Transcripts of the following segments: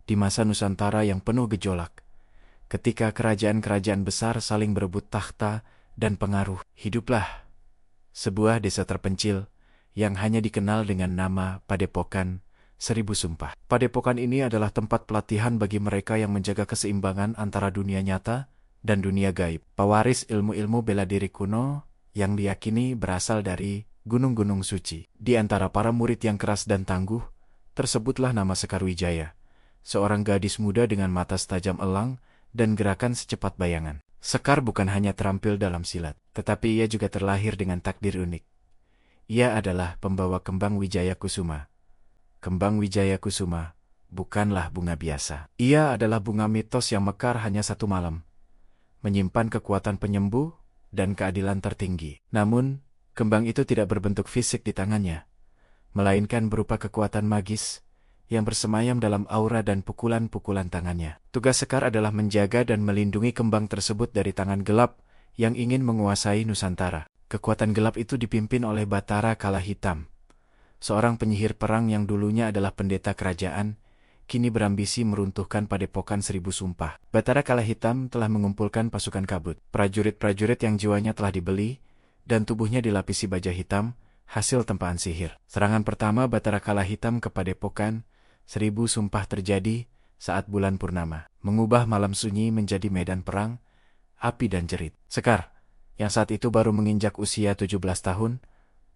di masa Nusantara yang penuh gejolak, ketika kerajaan-kerajaan besar saling berebut takhta dan pengaruh. Hiduplah sebuah desa terpencil yang hanya dikenal dengan nama Padepokan Seribu Sumpah. Padepokan ini adalah tempat pelatihan bagi mereka yang menjaga keseimbangan antara dunia nyata dan dunia gaib. Pewaris ilmu-ilmu bela diri kuno yang diyakini berasal dari gunung-gunung suci. Di antara para murid yang keras dan tangguh, tersebutlah nama Sekar Wijaya, seorang gadis muda dengan mata setajam elang dan gerakan secepat bayangan. Sekar bukan hanya terampil dalam silat, tetapi ia juga terlahir dengan takdir unik. Ia adalah pembawa kembang Wijaya Kusuma. Kembang Wijaya Kusuma bukanlah bunga biasa. Ia adalah bunga mitos yang mekar hanya satu malam, menyimpan kekuatan penyembuh dan keadilan tertinggi. Namun, kembang itu tidak berbentuk fisik di tangannya, melainkan berupa kekuatan magis yang bersemayam dalam aura dan pukulan-pukulan tangannya. Tugas Sekar adalah menjaga dan melindungi kembang tersebut dari tangan gelap yang ingin menguasai Nusantara. Kekuatan gelap itu dipimpin oleh Batara Kala Hitam, seorang penyihir perang yang dulunya adalah pendeta kerajaan, kini berambisi meruntuhkan Padepokan Seribu Sumpah. Batara Kala Hitam telah mengumpulkan pasukan kabut, prajurit-prajurit yang jiwanya telah dibeli, dan tubuhnya dilapisi baja hitam, hasil tempaan sihir. Serangan pertama Batara Kala Hitam ke Padepokan Seribu Sumpah terjadi saat bulan purnama, mengubah malam sunyi menjadi medan perang, api dan jerit. Sekar, yang saat itu baru menginjak usia 17 tahun,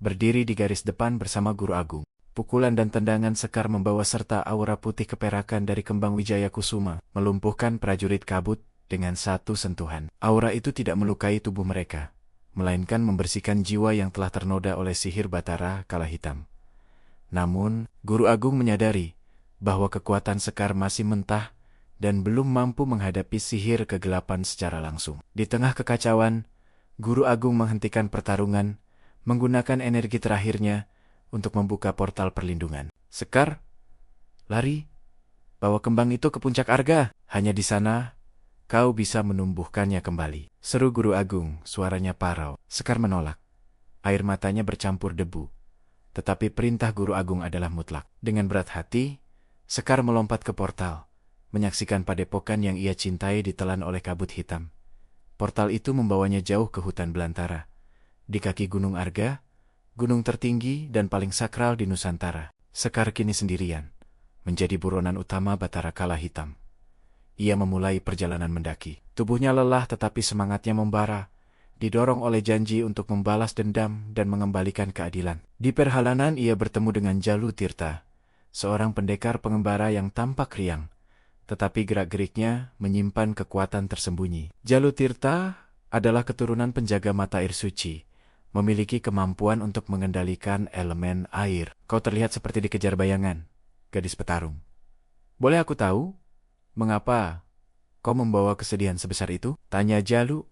berdiri di garis depan bersama Guru Agung. Pukulan dan tendangan Sekar membawa serta aura putih keperakan dari kembang Wijaya Kusuma, melumpuhkan prajurit kabut dengan satu sentuhan. Aura itu tidak melukai tubuh mereka, melainkan membersihkan jiwa yang telah ternoda oleh sihir Batara Kala Hitam. Namun, Guru Agung menyadari bahwa kekuatan Sekar masih mentah dan belum mampu menghadapi sihir kegelapan secara langsung. Di tengah kekacauan, Guru Agung menghentikan pertarungan, menggunakan energi terakhirnya untuk membuka portal perlindungan. Sekar, lari, bawa kembang itu ke puncak Arga. Hanya di sana, kau bisa menumbuhkannya kembali. Seru Guru Agung, suaranya parau. Sekar menolak. Air matanya bercampur debu. Tetapi perintah Guru Agung adalah mutlak. Dengan berat hati, Sekar melompat ke portal, menyaksikan padepokan yang ia cintai ditelan oleh kabut hitam. Portal itu membawanya jauh ke hutan belantara, di kaki Gunung Arga, gunung tertinggi dan paling sakral di Nusantara. Sekar kini sendirian, menjadi buronan utama Batara Kala Hitam. Ia memulai perjalanan mendaki. Tubuhnya lelah tetapi semangatnya membara, didorong oleh janji untuk membalas dendam dan mengembalikan keadilan. Di perjalanan ia bertemu dengan Jalu Tirta, seorang pendekar pengembara yang tampak riang, tetapi gerak-geriknya menyimpan kekuatan tersembunyi. Jalu Tirta adalah keturunan penjaga mata air suci, memiliki kemampuan untuk mengendalikan elemen air. Kau terlihat seperti dikejar bayangan, gadis petarung. Boleh aku tahu, mengapa kau membawa kesedihan sebesar itu? Tanya Jalu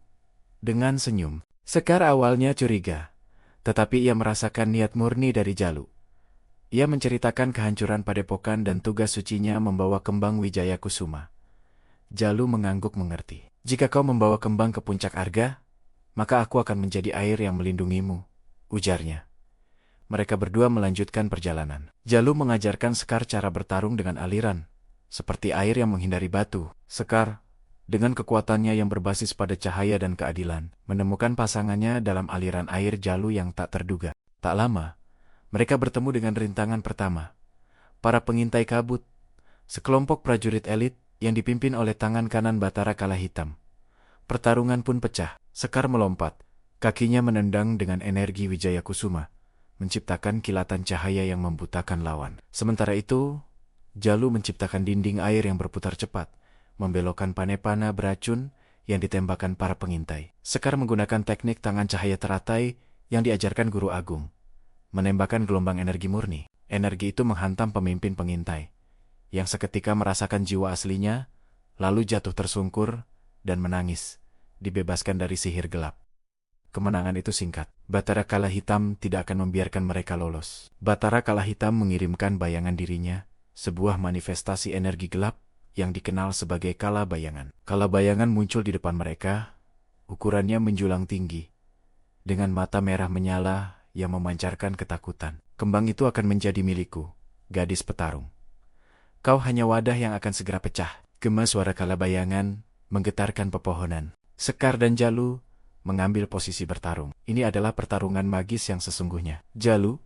dengan senyum. Sekar awalnya curiga, tetapi ia merasakan niat murni dari Jalu. Ia menceritakan kehancuran padepokan dan tugas sucinya membawa kembang Wijaya Kusuma. Jalu mengangguk mengerti. Jika kau membawa kembang ke puncak Arga, maka aku akan menjadi air yang melindungimu, ujarnya. Mereka berdua melanjutkan perjalanan. Jalu mengajarkan Sekar cara bertarung dengan aliran, seperti air yang menghindari batu. Sekar, dengan kekuatannya yang berbasis pada cahaya dan keadilan, menemukan pasangannya dalam aliran air Jalu yang tak terduga. Tak lama, mereka bertemu dengan rintangan pertama. Para pengintai kabut, sekelompok prajurit elit yang dipimpin oleh tangan kanan Batara Kala Hitam. Pertarungan pun pecah. Sekar melompat, kakinya menendang dengan energi Wijaya Kusuma, menciptakan kilatan cahaya yang membutakan lawan. Sementara itu, Jalu menciptakan dinding air yang berputar cepat, membelokkan panah-panah beracun yang ditembakkan para pengintai. Sekar menggunakan teknik tangan cahaya teratai yang diajarkan Guru Agung, menembakkan gelombang energi murni. Energi itu menghantam pemimpin pengintai, yang seketika merasakan jiwa aslinya, lalu jatuh tersungkur dan menangis, dibebaskan dari sihir gelap. Kemenangan itu singkat. Batara Kala Hitam tidak akan membiarkan mereka lolos. Batara Kala Hitam mengirimkan bayangan dirinya, sebuah manifestasi energi gelap yang dikenal sebagai Kala Bayangan. Kala Bayangan muncul di depan mereka, ukurannya menjulang tinggi, dengan mata merah menyala yang memancarkan ketakutan. Kembang itu akan menjadi milikku, gadis petarung. Kau hanya wadah yang akan segera pecah. Gema suara Kalabayangan menggetarkan pepohonan. Sekar dan Jalu mengambil posisi bertarung. Ini adalah pertarungan magis yang sesungguhnya. Jalu,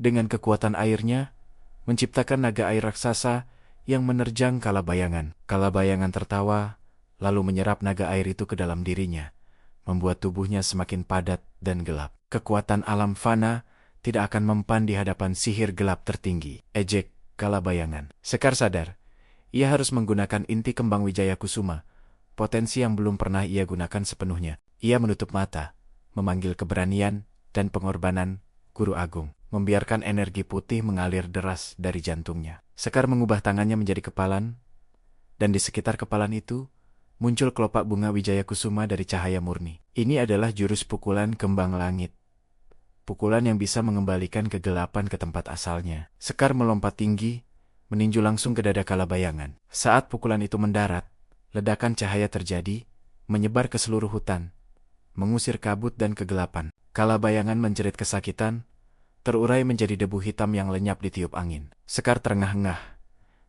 dengan kekuatan airnya, menciptakan naga air raksasa yang menerjang Kalabayangan. Kalabayangan tertawa, lalu menyerap naga air itu ke dalam dirinya, membuat tubuhnya semakin padat dan gelap. Kekuatan alam fana tidak akan mempan di hadapan sihir gelap tertinggi. Ejek Kalabayangan. Sekar sadar, ia harus menggunakan inti kembang Wijaya Kusuma, potensi yang belum pernah ia gunakan sepenuhnya. Ia menutup mata, memanggil keberanian dan pengorbanan Guru Agung, membiarkan energi putih mengalir deras dari jantungnya. Sekar mengubah tangannya menjadi kepalan, dan di sekitar kepalan itu muncul kelopak bunga Wijaya Kusuma dari cahaya murni. Ini adalah jurus pukulan kembang langit. Pukulan yang bisa mengembalikan kegelapan ke tempat asalnya. Sekar melompat tinggi, meninju langsung ke dada Kalabayangan. Saat pukulan itu mendarat, ledakan cahaya terjadi, menyebar ke seluruh hutan, mengusir kabut dan kegelapan. Kalabayangan menjerit kesakitan, terurai menjadi debu hitam yang lenyap ditiup angin. Sekar terengah-engah.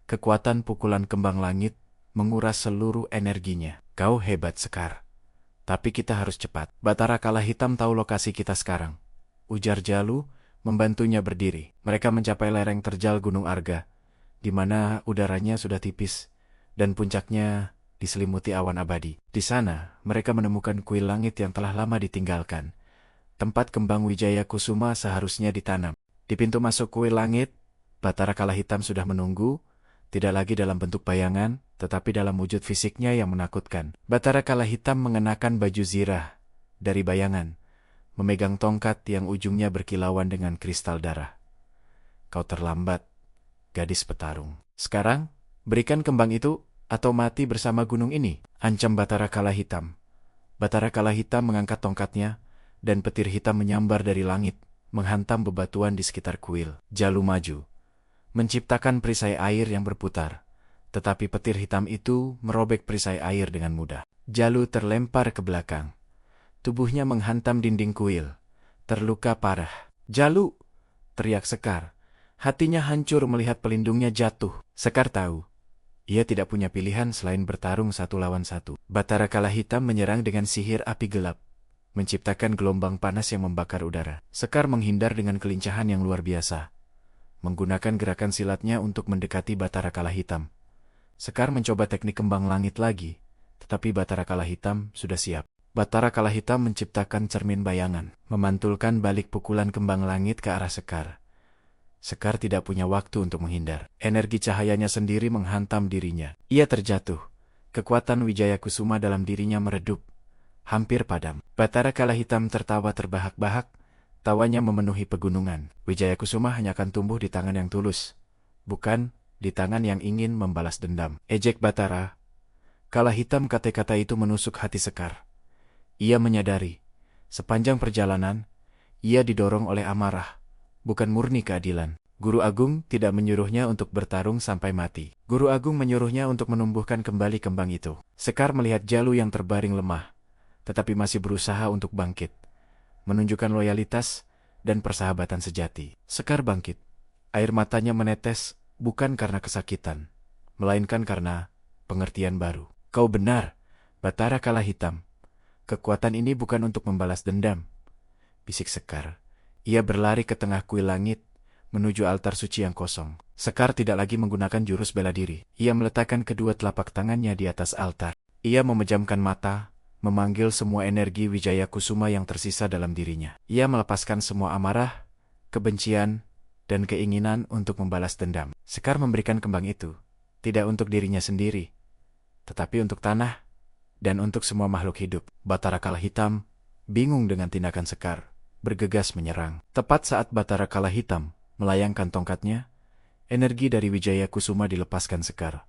Kekuatan pukulan kembang langit menguras seluruh energinya. Kau hebat, Sekar. Tapi kita harus cepat. Batara Kala Hitam tahu lokasi kita sekarang, ujar Jalu, membantunya berdiri. Mereka mencapai lereng terjal Gunung Arga, di mana udaranya sudah tipis, dan puncaknya diselimuti awan abadi. Di sana, mereka menemukan kuil langit yang telah lama ditinggalkan, tempat kembang Wijaya Kusuma seharusnya ditanam. Di pintu masuk kuil langit, Batara Kala Hitam sudah menunggu, tidak lagi dalam bentuk bayangan, tetapi dalam wujud fisiknya yang menakutkan. Batara Kala Hitam mengenakan baju zirah dari bayangan, memegang tongkat yang ujungnya berkilauan dengan kristal darah. Kau terlambat, gadis petarung. Sekarang, berikan kembang itu, atau mati bersama gunung ini, ancam Batara Kala Hitam. Batara Kala Hitam mengangkat tongkatnya, dan petir hitam menyambar dari langit, menghantam bebatuan di sekitar kuil. Jalu maju, menciptakan perisai air yang berputar, tetapi petir hitam itu merobek perisai air dengan mudah. Jalu terlempar ke belakang. Tubuhnya menghantam dinding kuil, terluka parah. Jalu! Teriak Sekar. Hatinya hancur melihat pelindungnya jatuh. Sekar tahu, ia tidak punya pilihan selain bertarung satu lawan satu. Batara Kala Hitam menyerang dengan sihir api gelap, menciptakan gelombang panas yang membakar udara. Sekar menghindar dengan kelincahan yang luar biasa, menggunakan gerakan silatnya untuk mendekati Batara Kala Hitam. Sekar mencoba teknik kembang langit lagi, tetapi Batara Kala Hitam sudah siap. Batara Kala Hitam menciptakan cermin bayangan, memantulkan balik pukulan kembang langit ke arah Sekar. Sekar tidak punya waktu untuk menghindar. Energi cahayanya sendiri menghantam dirinya. Ia terjatuh. Kekuatan Wijaya Kusuma dalam dirinya meredup, hampir padam. Batara Kala Hitam tertawa terbahak-bahak, tawanya memenuhi pegunungan. Wijaya Kusuma hanya akan tumbuh di tangan yang tulus, bukan di tangan yang ingin membalas dendam. Ejek Batara Kala Hitam. Kata-kata itu menusuk hati Sekar. Ia menyadari, sepanjang perjalanan, ia didorong oleh amarah, bukan murni keadilan. Guru Agung tidak menyuruhnya untuk bertarung sampai mati. Guru Agung menyuruhnya untuk menumbuhkan kembali kembang itu. Sekar melihat Jalu yang terbaring lemah, tetapi masih berusaha untuk bangkit, menunjukkan loyalitas dan persahabatan sejati. Sekar bangkit. Air matanya menetes, bukan karena kesakitan, melainkan karena pengertian baru. Kau benar, Batara Kala Hitam. Kekuatan ini bukan untuk membalas dendam, bisik Sekar. Ia berlari ke tengah kuil langit, menuju altar suci yang kosong. Sekar tidak lagi menggunakan jurus bela diri. Ia meletakkan kedua telapak tangannya di atas altar. Ia memejamkan mata, memanggil semua energi Wijaya Kusuma yang tersisa dalam dirinya. Ia melepaskan semua amarah, kebencian, dan keinginan untuk membalas dendam. Sekar memberikan kembang itu, tidak untuk dirinya sendiri, tetapi untuk tanah, dan untuk semua makhluk hidup. Batara Kala Hitam bingung dengan tindakan Sekar, bergegas menyerang. Tepat saat Batara Kala Hitam melayangkan tongkatnya, energi dari Wijaya Kusuma dilepaskan Sekar.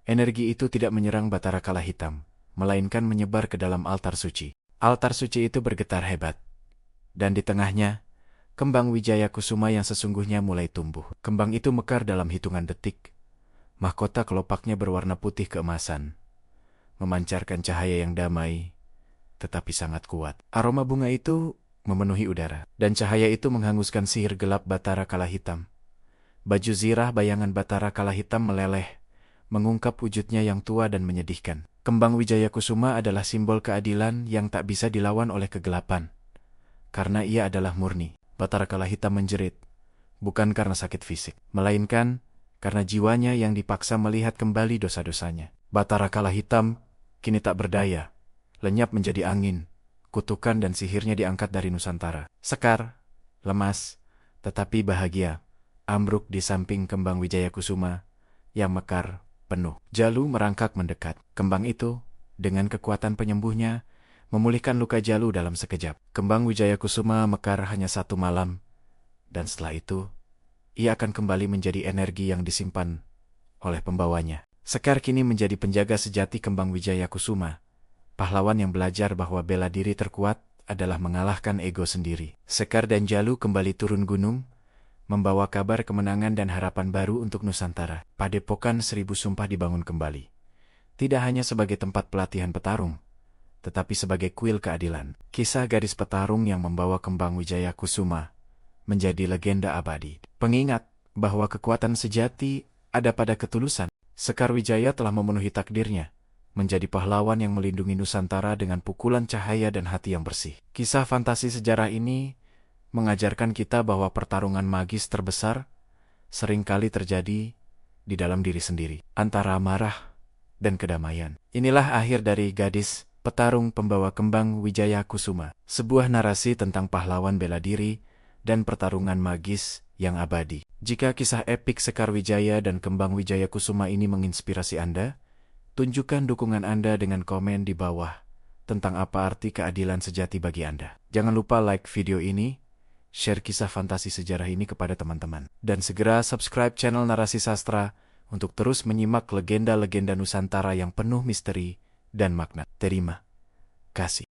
Energi itu tidak menyerang Batara Kala Hitam, melainkan menyebar ke dalam altar suci. Altar suci itu bergetar hebat, dan di tengahnya, kembang Wijaya Kusuma yang sesungguhnya mulai tumbuh. Kembang itu mekar dalam hitungan detik. Mahkota kelopaknya berwarna putih keemasan, memancarkan cahaya yang damai, tetapi sangat kuat. Aroma bunga itu memenuhi udara, dan cahaya itu menghanguskan sihir gelap Batara Kala Hitam. Baju zirah bayangan Bathara Kala Hitam meleleh, mengungkap wujudnya yang tua dan menyedihkan. Kembang Wijayakusuma adalah simbol keadilan yang tak bisa dilawan oleh kegelapan, karena ia adalah murni. Bathara Kala Hitam menjerit, bukan karena sakit fisik, melainkan karena jiwanya yang dipaksa melihat kembali dosa-dosanya. Bathara Kala Hitam kini tak berdaya, lenyap menjadi angin, kutukan dan sihirnya diangkat dari Nusantara. Sekar, lemas, tetapi bahagia, ambruk di samping kembang Wijayakusuma yang mekar penuh. Jalu merangkak mendekat. Kembang itu, dengan kekuatan penyembuhnya, memulihkan luka Jalu dalam sekejap. Kembang Wijayakusuma mekar hanya 1 malam, dan setelah itu, ia akan kembali menjadi energi yang disimpan oleh pembawanya. Sekar kini menjadi penjaga sejati kembang Wijayakusuma, pahlawan yang belajar bahwa bela diri terkuat adalah mengalahkan ego sendiri. Sekar dan Jalu kembali turun gunung, membawa kabar kemenangan dan harapan baru untuk Nusantara. Padepokan 1000 Sumpah dibangun kembali, tidak hanya sebagai tempat pelatihan petarung, tetapi sebagai kuil keadilan. Kisah gadis petarung yang membawa kembang Wijayakusuma menjadi legenda abadi. Pengingat bahwa kekuatan sejati ada pada ketulusan. Sekar Wijaya telah memenuhi takdirnya, menjadi pahlawan yang melindungi Nusantara dengan pukulan cahaya dan hati yang bersih. Kisah fantasi sejarah ini mengajarkan kita bahwa pertarungan magis terbesar seringkali terjadi di dalam diri sendiri, antara amarah dan kedamaian. Inilah akhir dari Gadis Petarung Pembawa Kembang Wijayakusuma, sebuah narasi tentang pahlawan bela diri dan pertarungan magis yang abadi. Jika kisah epik Sekar Wijaya dan Kembang Wijayakusuma ini menginspirasi Anda, tunjukkan dukungan Anda dengan komen di bawah tentang apa arti keadilan sejati bagi Anda. Jangan lupa like video ini, share kisah fantasi sejarah ini kepada teman-teman, dan segera subscribe channel Narasi Sastra untuk terus menyimak legenda-legenda Nusantara yang penuh misteri dan makna. Terima kasih.